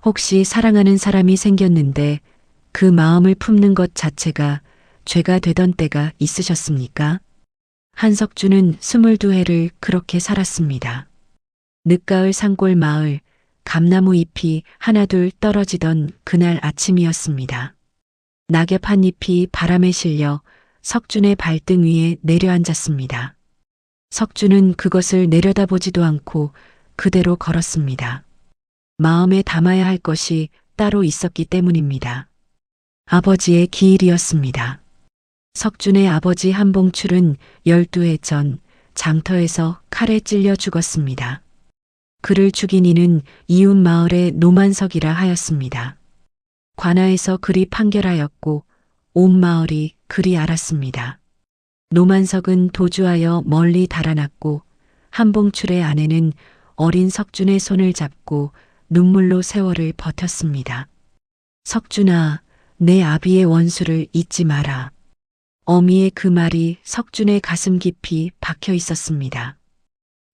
혹시 사랑하는 사람이 생겼는데 그 마음을 품는 것 자체가 죄가 되던 때가 있으셨습니까? 한석주는 22해를 그렇게 살았습니다. 늦가을 산골 마을, 감나무 잎이 하나둘 떨어지던 그날 아침이었습니다. 낙엽 한 잎이 바람에 실려 석준의 발등 위에 내려앉았습니다. 석준은 그것을 내려다보지도 않고 그대로 걸었습니다. 마음에 담아야 할 것이 따로 있었기 때문입니다. 아버지의 기일이었습니다. 석준의 아버지 한봉출은 12해 전 장터에서 칼에 찔려 죽었습니다. 그를 죽인 이는 이웃 마을의 노만석이라 하였습니다. 관아에서 그리 판결하였고 온 마을이 그리 알았습니다. 노만석은 도주하여 멀리 달아났고 한봉출의 아내는 어린 석준의 손을 잡고 눈물로 세월을 버텼습니다. 석준아, 내 아비의 원수를 잊지 마라. 어미의 그 말이 석준의 가슴 깊이 박혀 있었습니다.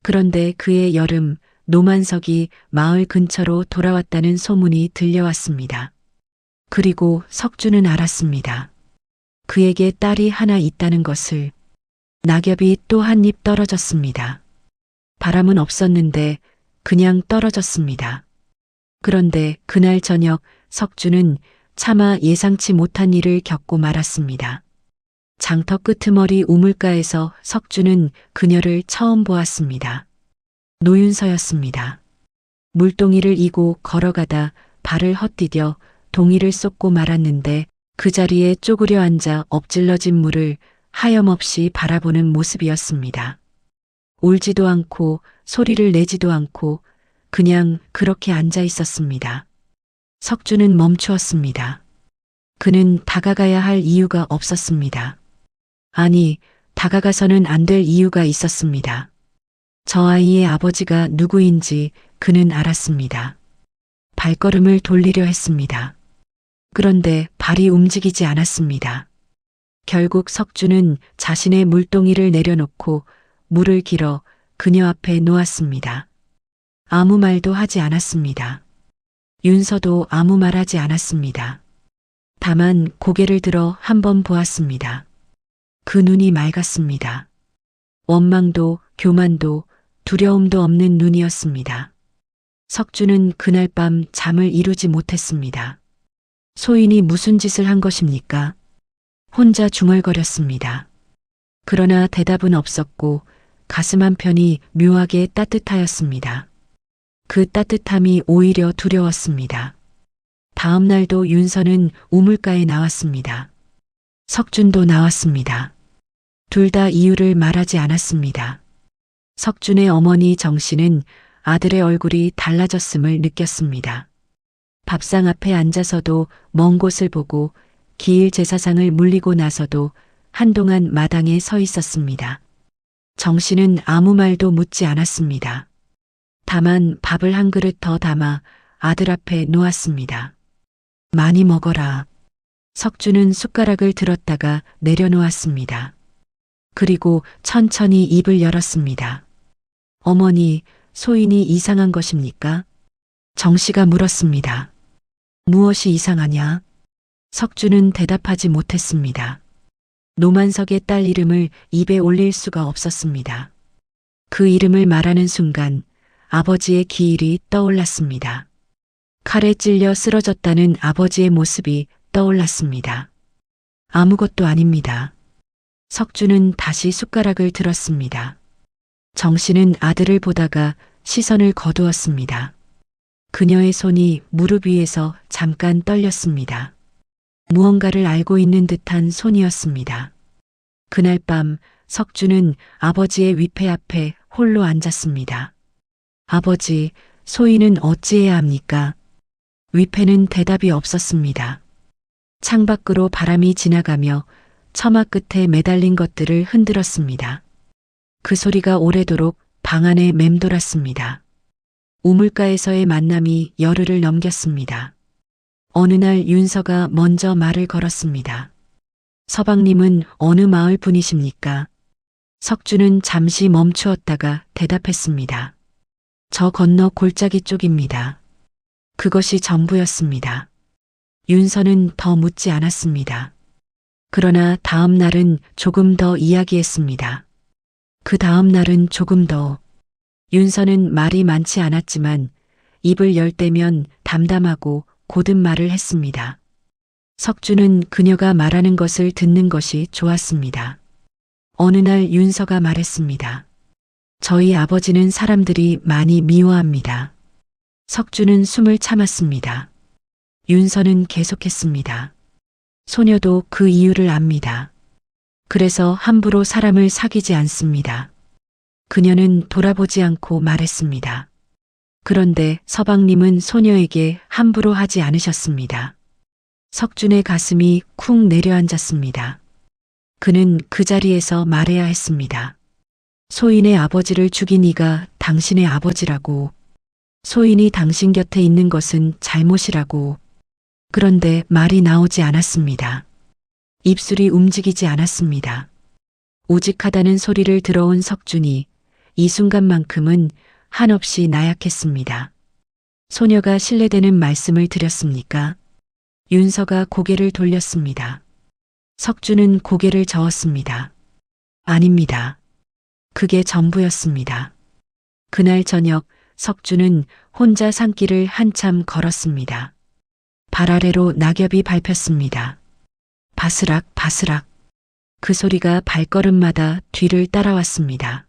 그런데 그해 여름 노만석이 마을 근처로 돌아왔다는 소문이 들려왔습니다. 그리고 석준은 알았습니다. 그에게 딸이 하나 있다는 것을. 낙엽이 또 한 입 떨어졌습니다. 바람은 없었는데 그냥 떨어졌습니다. 그런데 그날 저녁 석준은 차마 예상치 못한 일을 겪고 말았습니다. 장터 끄트머리 우물가에서 석준은 그녀를 처음 보았습니다. 노윤서였습니다. 물동이를 이고 걸어가다 발을 헛디뎌 동이를 쏟고 말았는데 그 자리에 쪼그려 앉아 엎질러진 물을 하염없이 바라보는 모습이었습니다. 울지도 않고 소리를 내지도 않고 그냥 그렇게 앉아 있었습니다. 석준은 멈추었습니다. 그는 다가가야 할 이유가 없었습니다. 아니, 다가가서는 안 될 이유가 있었습니다. 저 아이의 아버지가 누구인지 그는 알았습니다. 발걸음을 돌리려 했습니다. 그런데 발이 움직이지 않았습니다. 결국 석준은 자신의 물동이를 내려놓고 물을 길어 그녀 앞에 놓았습니다. 아무 말도 하지 않았습니다. 윤서도 아무 말하지 않았습니다. 다만 고개를 들어 한번 보았습니다. 그 눈이 맑았습니다. 원망도 교만도 두려움도 없는 눈이었습니다. 석준은 그날 밤 잠을 이루지 못했습니다. 소인이 무슨 짓을 한 것입니까? 혼자 중얼거렸습니다. 그러나 대답은 없었고 가슴 한편이 묘하게 따뜻하였습니다. 그 따뜻함이 오히려 두려웠습니다. 다음 날도 윤서는 우물가에 나왔습니다. 석준도 나왔습니다. 둘 다 이유를 말하지 않았습니다. 석준의 어머니 정씨는 아들의 얼굴이 달라졌음을 느꼈습니다. 밥상 앞에 앉아서도 먼 곳을 보고 기일 제사상을 물리고 나서도 한동안 마당에 서 있었습니다. 정씨는 아무 말도 묻지 않았습니다. 다만 밥을 한 그릇 더 담아 아들 앞에 놓았습니다. 많이 먹어라. 석준은 숟가락을 들었다가 내려놓았습니다. 그리고 천천히 입을 열었습니다. 어머니, 소인이 이상한 것입니까? 정씨가 물었습니다. 무엇이 이상하냐? 석준은 대답하지 못했습니다. 노만석의 딸 이름을 입에 올릴 수가 없었습니다. 그 이름을 말하는 순간 아버지의 기일이 떠올랐습니다. 칼에 찔려 쓰러졌다는 아버지의 모습이 떠올랐습니다. 아무것도 아닙니다. 석준은 다시 숟가락을 들었습니다. 정씨는 아들을 보다가 시선을 거두었습니다. 그녀의 손이 무릎 위에서 잠깐 떨렸습니다. 무언가를 알고 있는 듯한 손이었습니다. 그날 밤 석준은 아버지의 위패 앞에 홀로 앉았습니다. 아버지, 소인은 어찌해야 합니까? 위패는 대답이 없었습니다. 창밖으로 바람이 지나가며 처마 끝에 매달린 것들을 흔들었습니다. 그 소리가 오래도록 방 안에 맴돌았습니다. 우물가에서의 만남이 열흘을 넘겼습니다. 어느 날 윤서가 먼저 말을 걸었습니다. 서방님은 어느 마을 분이십니까? 석준은 잠시 멈추었다가 대답했습니다. 저 건너 골짜기 쪽입니다. 그것이 전부였습니다. 윤서는 더 묻지 않았습니다. 그러나 다음 날은 조금 더 이야기했습니다. 그 다음 날은 조금 더. 윤서는 말이 많지 않았지만 입을 열 때면 담담하고 고든 말을 했습니다. 석주는 그녀가 말하는 것을 듣는 것이 좋았습니다. 어느 날 윤서가 말했습니다. 저희 아버지는 사람들이 많이 미워합니다. 석주는 숨을 참았습니다. 윤서는 계속했습니다. 소녀도 그 이유를 압니다. 그래서 함부로 사람을 사귀지 않습니다. 그녀는 돌아보지 않고 말했습니다. 그런데 서방님은 소녀에게 함부로 하지 않으셨습니다. 석준의 가슴이 쿵 내려앉았습니다. 그는 그 자리에서 말해야 했습니다. 소인의 아버지를 죽인 이가 당신의 아버지라고. 소인이 당신 곁에 있는 것은 잘못이라고. 그런데 말이 나오지 않았습니다. 입술이 움직이지 않았습니다. 우직하다는 소리를 들어온 석준이 이 순간만큼은 한없이 나약했습니다. 소녀가 신뢰되는 말씀을 드렸습니까? 윤서가 고개를 돌렸습니다. 석준은 고개를 저었습니다. 아닙니다. 그게 전부였습니다. 그날 저녁 석준은 혼자 산길을 한참 걸었습니다. 발 아래로 낙엽이 밟혔습니다. 바스락 바스락. 그 소리가 발걸음마다 뒤를 따라왔습니다.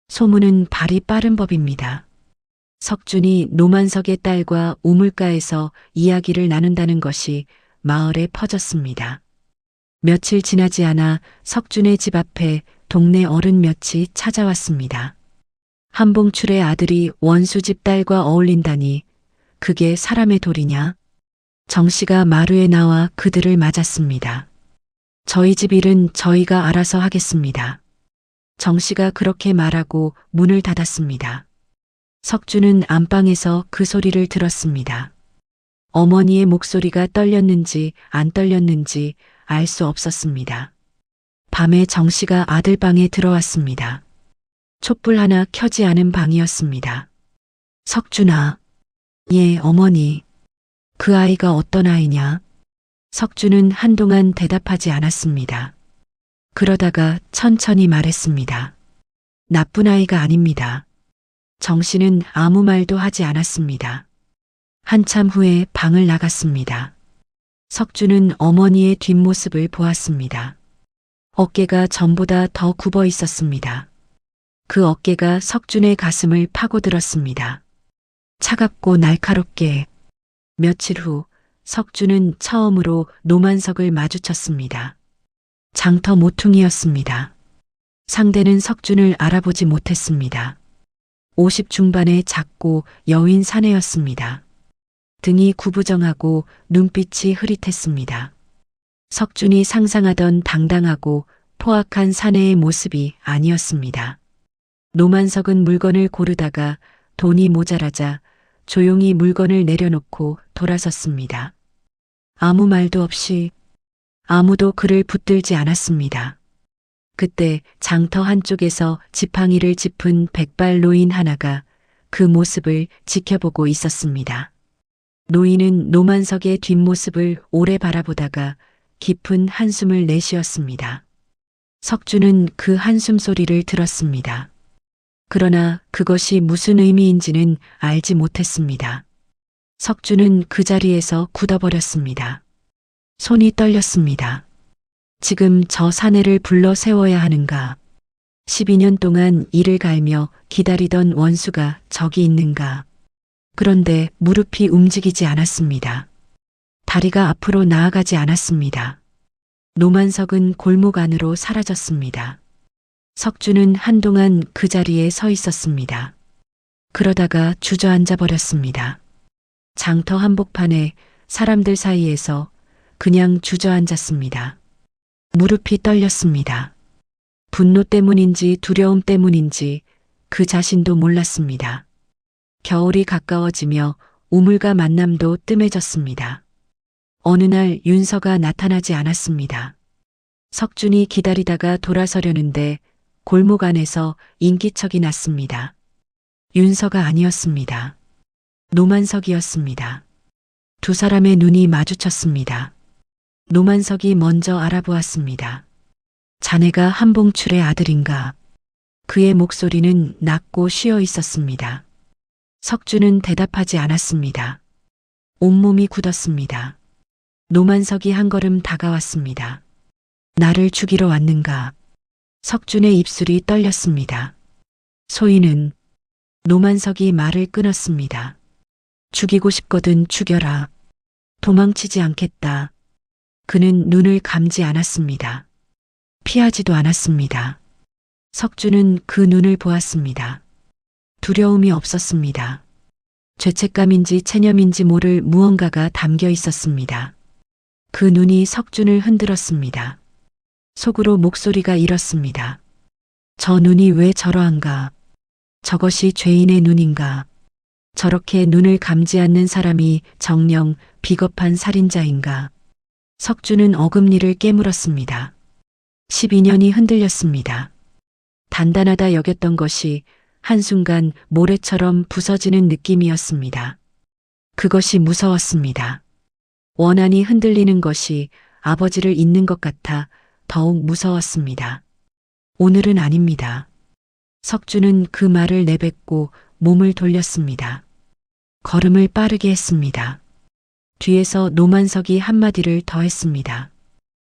소문은 발이 빠른 법입니다. 석준이 노만석의 딸과 우물가에서 이야기를 나눈다는 것이 마을에 퍼졌습니다. 며칠 지나지 않아 석준의 집 앞에 동네 어른 몇이 찾아왔습니다. 한봉출의 아들이 원수집 딸과 어울린다니 그게 사람의 도리냐? 정씨가 마루에 나와 그들을 맞았습니다. 저희 집 일은 저희가 알아서 하겠습니다. 정씨가 그렇게 말하고 문을 닫았습니다. 석준은 안방에서 그 소리를 들었습니다. 어머니의 목소리가 떨렸는지 안 떨렸는지 알 수 없었습니다. 밤에 정씨가 아들 방에 들어왔습니다. 촛불 하나 켜지 않은 방이었습니다. 석준아. 예, 어머니. 그 아이가 어떤 아이냐? 석준은 한동안 대답하지 않았습니다. 그러다가 천천히 말했습니다. 나쁜 아이가 아닙니다. 정씨는 아무 말도 하지 않았습니다. 한참 후에 방을 나갔습니다. 석준은 어머니의 뒷모습을 보았습니다. 어깨가 전보다 더 굽어 있었습니다. 그 어깨가 석준의 가슴을 파고들었습니다. 차갑고 날카롭게. 며칠 후 석준은 처음으로 노만석을 마주쳤습니다. 장터 모퉁이였습니다. 상대는 석준을 알아보지 못했습니다. 50 중반의 작고 여윈 사내였습니다. 등이 구부정하고 눈빛이 흐릿했습니다. 석준이 상상하던 당당하고 포악한 사내의 모습이 아니었습니다. 노만석은 물건을 고르다가 돈이 모자라자 조용히 물건을 내려놓고 돌아섰습니다. 아무 말도 없이 아무도 그를 붙들지 않았습니다. 그때 장터 한쪽에서 지팡이를 짚은 백발 노인 하나가 그 모습을 지켜보고 있었습니다. 노인은 노만석의 뒷모습을 오래 바라보다가 깊은 한숨을 내쉬었습니다. 석준은 그 한숨 소리를 들었습니다. 그러나 그것이 무슨 의미인지는 알지 못했습니다. 석준은 그 자리에서 굳어버렸습니다. 손이 떨렸습니다. 지금 저 사내를 불러 세워야 하는가? 12년 동안 이를 갈며 기다리던 원수가 저기 있는가? 그런데 무릎이 움직이지 않았습니다. 다리가 앞으로 나아가지 않았습니다. 노만석은 골목 안으로 사라졌습니다. 석준은 한동안 그 자리에 서 있었습니다. 그러다가 주저앉아 버렸습니다. 장터 한복판에 사람들 사이에서 그냥 주저앉았습니다. 무릎이 떨렸습니다. 분노 때문인지 두려움 때문인지 그 자신도 몰랐습니다. 겨울이 가까워지며 우물가 만남도 뜸해졌습니다. 어느 날 윤서가 나타나지 않았습니다. 석준이 기다리다가 돌아서려는데 골목 안에서 인기척이 났습니다. 윤서가 아니었습니다. 노만석이었습니다. 두 사람의 눈이 마주쳤습니다. 노만석이 먼저 알아보았습니다. 자네가 한봉출의 아들인가? 그의 목소리는 낮고 쉬어 있었습니다. 석주는 대답하지 않았습니다. 온몸이 굳었습니다. 노만석이 한 걸음 다가왔습니다. 나를 죽이러 왔는가? 석준의 입술이 떨렸습니다. 소인은 노만석이 말을 끊었습니다. 죽이고 싶거든 죽여라. 도망치지 않겠다. 그는 눈을 감지 않았습니다. 피하지도 않았습니다. 석준은 그 눈을 보았습니다. 두려움이 없었습니다. 죄책감인지 체념인지 모를 무언가가 담겨 있었습니다. 그 눈이 석준을 흔들었습니다. 속으로 목소리가 잃었습니다. 저 눈이 왜 저러한가? 저것이 죄인의 눈인가? 저렇게 눈을 감지 않는 사람이 정녕 비겁한 살인자인가? 석준은 어금니를 깨물었습니다. 12년이 흔들렸습니다. 단단하다 여겼던 것이 한순간 모래처럼 부서지는 느낌이었습니다. 그것이 무서웠습니다. 원한이 흔들리는 것이 아버지를 잇는 것 같아 더욱 무서웠습니다. 오늘은 아닙니다. 석준은 그 말을 내뱉고 몸을 돌렸습니다. 걸음을 빠르게 했습니다. 뒤에서 노만석이 한마디를 더 했습니다.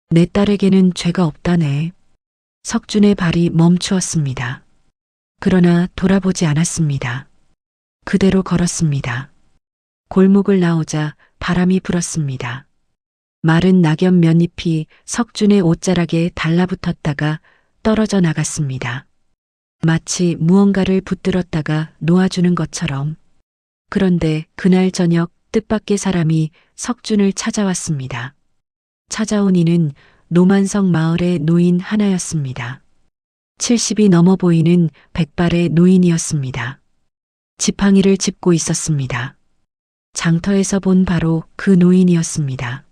내 딸에게는 죄가 없다네. 석준의 발이 멈추었습니다. 그러나 돌아보지 않았습니다. 그대로 걸었습니다. 골목을 나오자 바람이 불었습니다. 마른 낙엽 몇 잎이 석준의 옷자락에 달라붙었다가 떨어져 나갔습니다. 마치 무언가를 붙들었다가 놓아주는 것처럼. 그런데 그날 저녁 뜻밖의 사람이 석준을 찾아왔습니다. 찾아온 이는 노만석 마을의 노인 하나였습니다. 70이 넘어 보이는 백발의 노인이었습니다. 지팡이를 짚고 있었습니다. 장터에서 본 바로 그 노인이었습니다.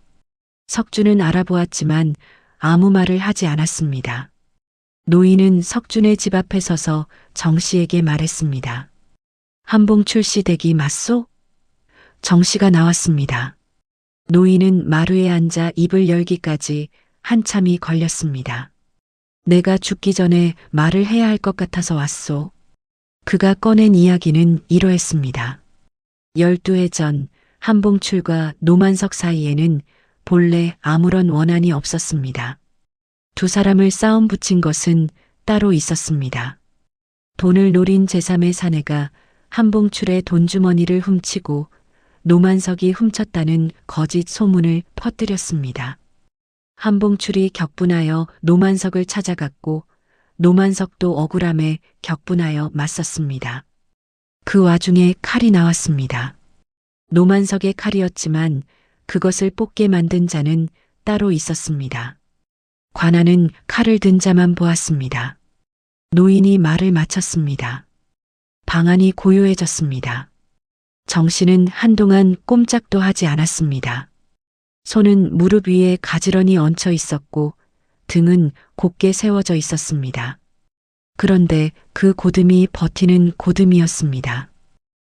석준은 알아보았지만 아무 말을 하지 않았습니다. 노인은 석준의 집 앞에 서서 정 씨에게 말했습니다. 한봉출 씨 댁이 맞소? 정 씨가 나왔습니다. 노인은 마루에 앉아 입을 열기까지 한참이 걸렸습니다. 내가 죽기 전에 말을 해야 할 것 같아서 왔소. 그가 꺼낸 이야기는 이러했습니다. 12해 전 한봉출과 노만석 사이에는 본래 아무런 원한이 없었습니다. 두 사람을 싸움 붙인 것은 따로 있었습니다. 돈을 노린 제3의 사내가 한봉출의 돈주머니를 훔치고 노만석이 훔쳤다는 거짓 소문을 퍼뜨렸습니다. 한봉출이 격분하여 노만석을 찾아갔고 노만석도 억울함에 격분하여 맞섰습니다. 그 와중에 칼이 나왔습니다. 노만석의 칼이었지만 그것을 뽑게 만든 자는 따로 있었습니다. 관아는 칼을 든 자만 보았습니다. 노인이 말을 마쳤습니다. 방안이 고요해졌습니다. 정 씨는 한동안 꼼짝도 하지 않았습니다. 손은 무릎 위에 가지런히 얹혀 있었고 등은 곧게 세워져 있었습니다. 그런데 그 고듬이 버티는 고듬이었습니다.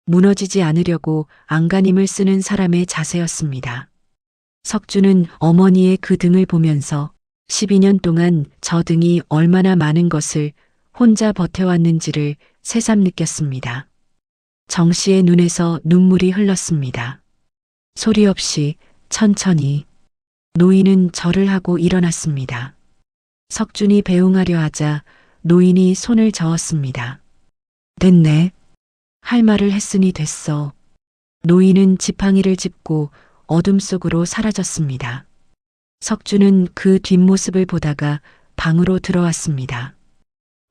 무너지지 않으려고 안간힘을 쓰는 사람의 자세였습니다. 석주는 어머니의 그 등을 보면서 12년 동안 저 등이 얼마나 많은 것을 혼자 버텨왔는지를 새삼 느꼈습니다. 정 씨의 눈에서 눈물이 흘렀습니다. 소리 없이 천천히 노인은 절을 하고 일어났습니다. 석준이 배웅하려 하자 노인이 손을 저었습니다. 됐네. 할 말을 했으니 됐어. 노인은 지팡이를 짚고 어둠 속으로 사라졌습니다. 석준은 그 뒷모습을 보다가 방으로 들어왔습니다.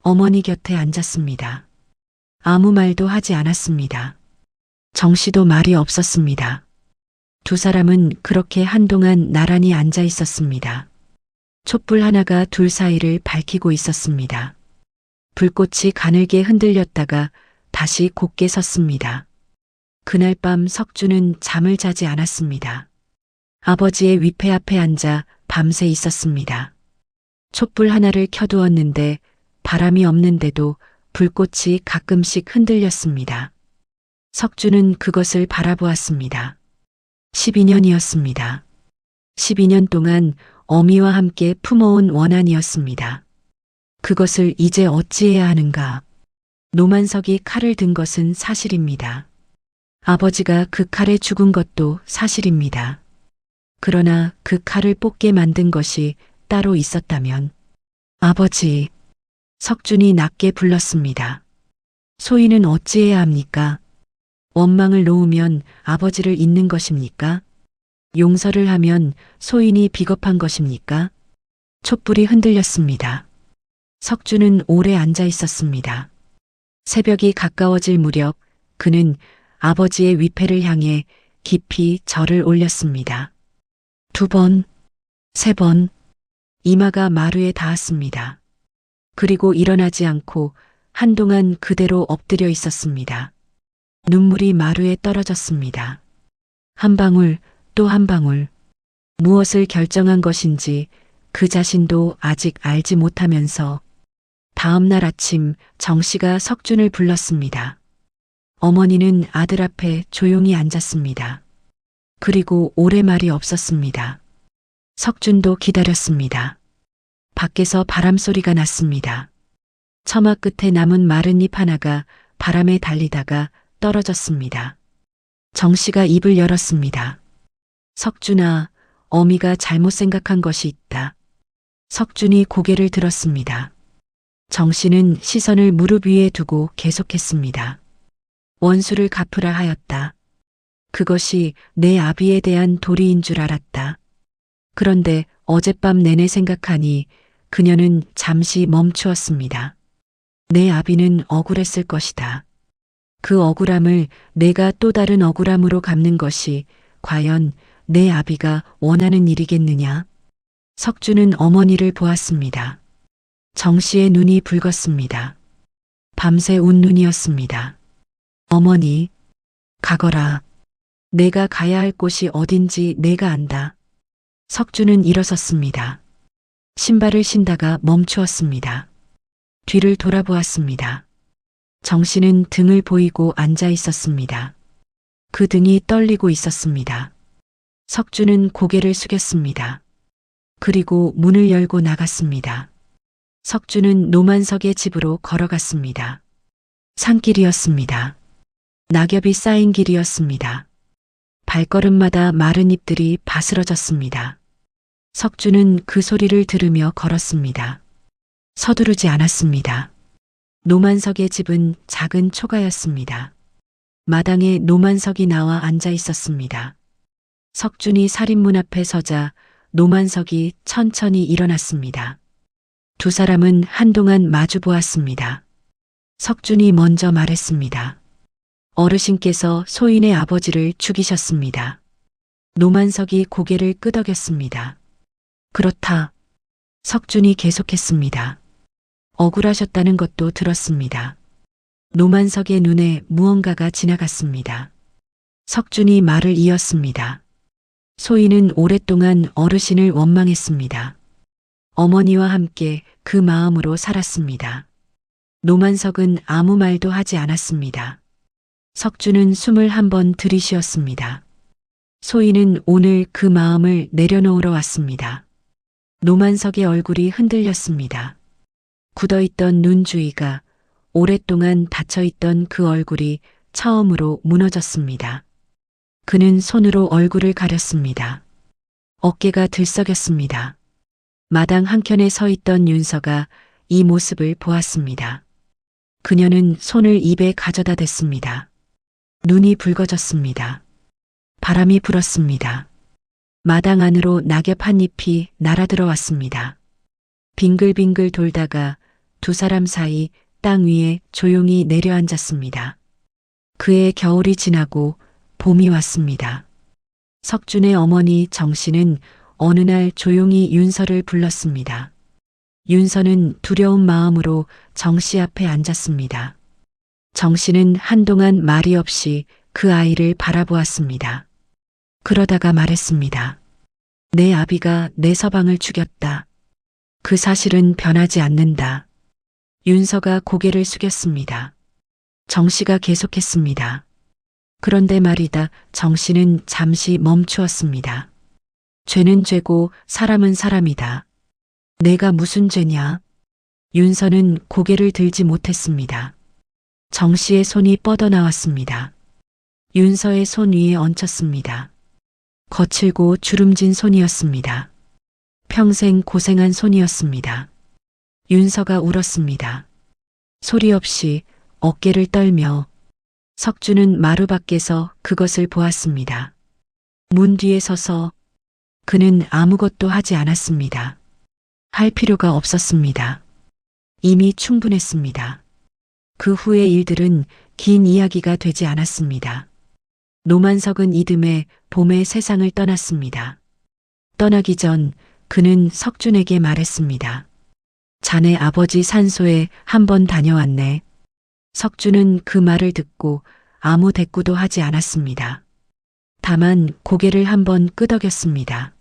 어머니 곁에 앉았습니다. 아무 말도 하지 않았습니다. 정 씨도 말이 없었습니다. 두 사람은 그렇게 한동안 나란히 앉아 있었습니다. 촛불 하나가 둘 사이를 밝히고 있었습니다. 불꽃이 가늘게 흔들렸다가 다시 곧게 섰습니다. 그날 밤 석주는 잠을 자지 않았습니다. 아버지의 위패 앞에 앉아 밤새 있었습니다. 촛불 하나를 켜두었는데 바람이 없는데도 불꽃이 가끔씩 흔들렸습니다. 석주는 그것을 바라보았습니다. 12년이었습니다. 12년 동안 어미와 함께 품어온 원한이었습니다. 그것을 이제 어찌해야 하는가? 노만석이 칼을 든 것은 사실입니다. 아버지가 그 칼에 죽은 것도 사실입니다. 그러나 그 칼을 뽑게 만든 것이 따로 있었다면 아버지, 석준이 낮게 불렀습니다. 소인은 어찌해야 합니까? 원망을 놓으면 아버지를 잊는 것입니까? 용서를 하면 소인이 비겁한 것입니까? 촛불이 흔들렸습니다. 석준은 오래 앉아 있었습니다. 새벽이 가까워질 무렵 그는 아버지의 위패를 향해 깊이 절을 올렸습니다. 2번, 3번, 이마가 마루에 닿았습니다. 그리고 일어나지 않고 한동안 그대로 엎드려 있었습니다. 눈물이 마루에 떨어졌습니다. 한 방울, 또 한 방울. 무엇을 결정한 것인지 그 자신도 아직 알지 못하면서 다음 날 아침 정 씨가 석준을 불렀습니다. 어머니는 아들 앞에 조용히 앉았습니다. 그리고 오래 말이 없었습니다. 석준도 기다렸습니다. 밖에서 바람 소리가 났습니다. 처마 끝에 남은 마른 잎 하나가 바람에 달리다가 떨어졌습니다. 정 씨가 입을 열었습니다. 석준아, 어미가 잘못 생각한 것이 있다. 석준이 고개를 들었습니다. 정 씨는 시선을 무릎 위에 두고 계속했습니다. 원수를 갚으라 하였다. 그것이 내 아비에 대한 도리인 줄 알았다. 그런데 어젯밤 내내 생각하니 그녀는 잠시 멈추었습니다. 내 아비는 억울했을 것이다. 그 억울함을 내가 또 다른 억울함으로 갚는 것이 과연 내 아비가 원하는 일이겠느냐? 석준은 어머니를 보았습니다. 정 씨의 눈이 붉었습니다. 밤새 운 눈이었습니다. 어머니, 가거라. 내가 가야 할 곳이 어딘지 내가 안다. 석준은 일어섰습니다. 신발을 신다가 멈추었습니다. 뒤를 돌아보았습니다. 정 씨는 등을 보이고 앉아 있었습니다. 그 등이 떨리고 있었습니다. 석준은 고개를 숙였습니다. 그리고 문을 열고 나갔습니다. 석준은 노만석의 집으로 걸어갔습니다. 산길이었습니다. 낙엽이 쌓인 길이었습니다. 발걸음마다 마른 잎들이 바스러졌습니다. 석준은 그 소리를 들으며 걸었습니다. 서두르지 않았습니다. 노만석의 집은 작은 초가였습니다. 마당에 노만석이 나와 앉아 있었습니다. 석준이 살인문 앞에 서자 노만석이 천천히 일어났습니다. 두 사람은 한동안 마주 보았습니다. 석준이 먼저 말했습니다. 어르신께서 소인의 아버지를 죽이셨습니다. 노만석이 고개를 끄덕였습니다. 그렇다. 석준이 계속했습니다. 억울하셨다는 것도 들었습니다. 노만석의 눈에 무언가가 지나갔습니다. 석준이 말을 이었습니다. 소인은 오랫동안 어르신을 원망했습니다. 어머니와 함께 그 마음으로 살았습니다. 노만석은 아무 말도 하지 않았습니다. 석준은 숨을 한번 들이쉬었습니다. 소인은 오늘 그 마음을 내려놓으러 왔습니다. 노만석의 얼굴이 흔들렸습니다. 굳어있던 눈 주위가 오랫동안 닫혀있던 그 얼굴이 처음으로 무너졌습니다. 그는 손으로 얼굴을 가렸습니다. 어깨가 들썩였습니다. 마당 한켠에 서 있던 윤서가 이 모습을 보았습니다. 그녀는 손을 입에 가져다 댔습니다. 눈이 붉어졌습니다. 바람이 불었습니다. 마당 안으로 낙엽 한 잎이 날아들어왔습니다. 빙글빙글 돌다가 두 사람 사이 땅 위에 조용히 내려앉았습니다. 그의 겨울이 지나고 봄이 왔습니다. 석준의 어머니 정 씨는 어느 날 조용히 윤서를 불렀습니다. 윤서는 두려운 마음으로 정 씨 앞에 앉았습니다. 정 씨는 한동안 말이 없이 그 아이를 바라보았습니다. 그러다가 말했습니다. 내 아비가 내 서방을 죽였다. 그 사실은 변하지 않는다. 윤서가 고개를 숙였습니다. 정 씨가 계속했습니다. 그런데 말이다, 정씨는 잠시 멈추었습니다. 죄는 죄고 사람은 사람이다. 내가 무슨 죄냐? 윤서는 고개를 들지 못했습니다. 정씨의 손이 뻗어나왔습니다. 윤서의 손 위에 얹혔습니다. 거칠고 주름진 손이었습니다. 평생 고생한 손이었습니다. 윤서가 울었습니다. 소리 없이 어깨를 떨며. 석주는 마루 밖에서 그것을 보았습니다. 문 뒤에 서서 그는 아무것도 하지 않았습니다. 할 필요가 없었습니다. 이미 충분했습니다. 그 후의 일들은 긴 이야기가 되지 않았습니다. 노만석은 이듬해 봄에 세상을 떠났습니다. 떠나기 전 그는 석준에게 말했습니다. 자네 아버지 산소에 한번 다녀왔네. 석준은 그 말을 듣고 아무 대꾸도 하지 않았습니다. 다만 고개를 한번 끄덕였습니다.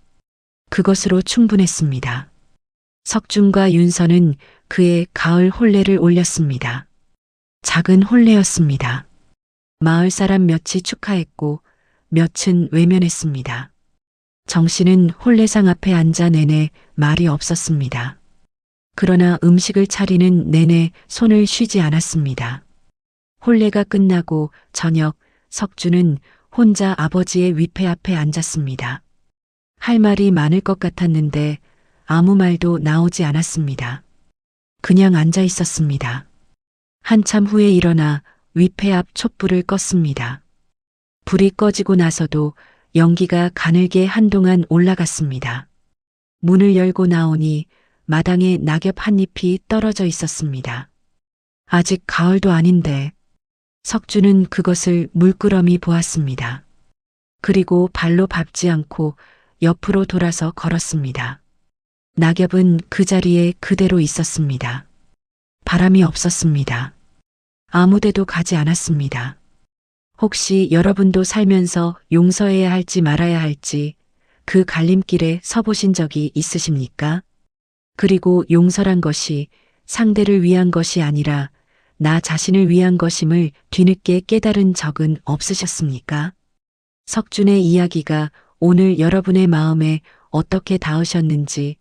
그것으로 충분했습니다. 석준과 윤서는 그의 가을 혼례를 올렸습니다. 작은 혼례였습니다. 마을 사람 몇이 축하했고 몇은 외면했습니다. 정씨는 혼례상 앞에 앉아 내내 말이 없었습니다. 그러나 음식을 차리는 내내 손을 쉬지 않았습니다. 혼례가 끝나고 저녁, 석주는 혼자 아버지의 위패 앞에 앉았습니다. 할 말이 많을 것 같았는데 아무 말도 나오지 않았습니다. 그냥 앉아 있었습니다. 한참 후에 일어나 위패 앞 촛불을 껐습니다. 불이 꺼지고 나서도 연기가 가늘게 한동안 올라갔습니다. 문을 열고 나오니 마당에 낙엽 한 잎이 떨어져 있었습니다. 아직 가을도 아닌데. 석주는 그것을 물끄러미 보았습니다. 그리고 발로 밟지 않고 옆으로 돌아서 걸었습니다. 낙엽은 그 자리에 그대로 있었습니다. 바람이 없었습니다. 아무데도 가지 않았습니다. 혹시 여러분도 살면서 용서해야 할지 말아야 할지 그 갈림길에 서보신 적이 있으십니까? 그리고 용서란 것이 상대를 위한 것이 아니라 나 자신을 위한 것임을 뒤늦게 깨달은 적은 없으셨습니까? 석준의 이야기가 오늘 여러분의 마음에 어떻게 닿으셨는지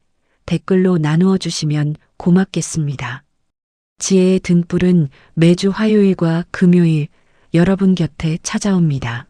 댓글로 나누어 주시면 고맙겠습니다. 지혜의 등불은 매주 화요일과 금요일 여러분 곁에 찾아옵니다.